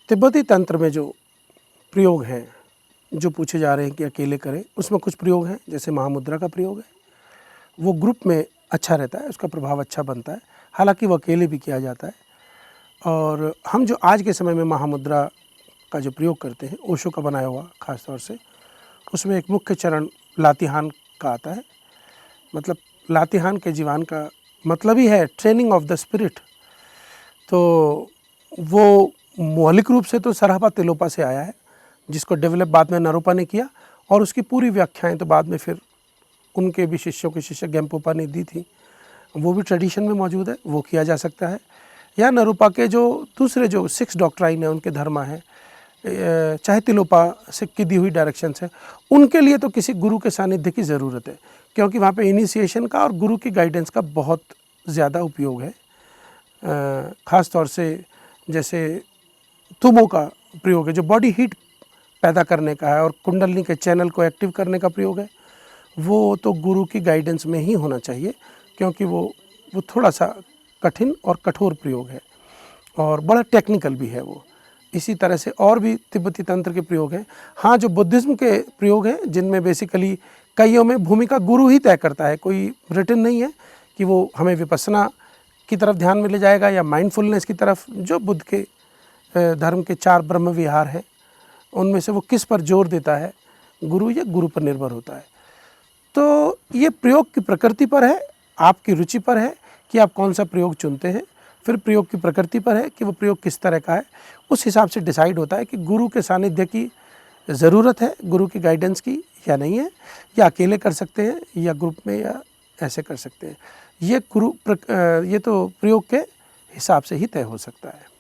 तिब्बती तंत्र में जो प्रयोग हैं जो पूछे जा रहे हैं कि अकेले करें, उसमें कुछ प्रयोग हैं, जैसे महामुद्रा का प्रयोग है, वो ग्रुप में अच्छा रहता है, उसका प्रभाव अच्छा बनता है, हालांकि वो अकेले भी किया जाता है। और हम जो आज के समय में महामुद्रा का जो प्रयोग करते हैं, ओशो का बनाया हुआ ख़ास तौर से, उसमें एक मुख्य चरण लातिहान का आता है। मतलब लातिहान के जीवन का मतलब ही है ट्रेनिंग ऑफ द स्पिरिट। तो वो मौलिक रूप से तो सराहपा तिलोपा से आया है, जिसको डेवलप बाद में नारोपा ने किया, और उसकी पूरी व्याख्याएं तो बाद में फिर उनके भी शिष्यों के शिष्य गेम्पोपा ने दी थी। वो भी ट्रेडिशन में मौजूद है, वो किया जा सकता है। या नारोपा के जो दूसरे जो 6 डॉक्ट्राइन है, उनके धर्म है, चाहे तिलोपा से की दी हुई डायरेक्शंस है, उनके लिए तो किसी गुरु के सानिध्य की ज़रूरत है, क्योंकि वहाँ पे इनिशिएशन का और गुरु की गाइडेंस का बहुत ज़्यादा उपयोग है। ख़ास तौर से जैसे तुमो का प्रयोग है, जो बॉडी हीट पैदा करने का है और कुंडलिनी के चैनल को एक्टिव करने का प्रयोग है, वो तो गुरु की गाइडेंस में ही होना चाहिए, क्योंकि वो थोड़ा सा कठिन और कठोर प्रयोग है और बड़ा टेक्निकल भी है वो। इसी तरह से और भी तिब्बती तंत्र के प्रयोग हैं। हाँ, जो बुद्धिज़्म के प्रयोग हैं, जिनमें बेसिकली कईयों में भूमिका गुरु ही तय करता है, कोई रिटन नहीं है कि वो हमें विपस्सना की तरफ ध्यान में ले जाएगा या माइंडफुलनेस की तरफ। जो बुद्ध के धर्म के 4 ब्रह्म विहार हैं, उनमें से वो किस पर जोर देता है, गुरु या गुरु पर निर्भर होता है। तो ये प्रयोग की प्रकृति पर है, आपकी रुचि पर है कि आप कौन सा प्रयोग चुनते हैं, फिर प्रयोग की प्रकृति पर है कि वो प्रयोग किस तरह का है। उस हिसाब से डिसाइड होता है कि गुरु के सानिध्य की ज़रूरत है, गुरु की गाइडेंस की या नहीं है, या अकेले कर सकते हैं या ग्रुप में या ऐसे कर सकते हैं। ये तो प्रयोग के हिसाब से ही तय हो सकता है।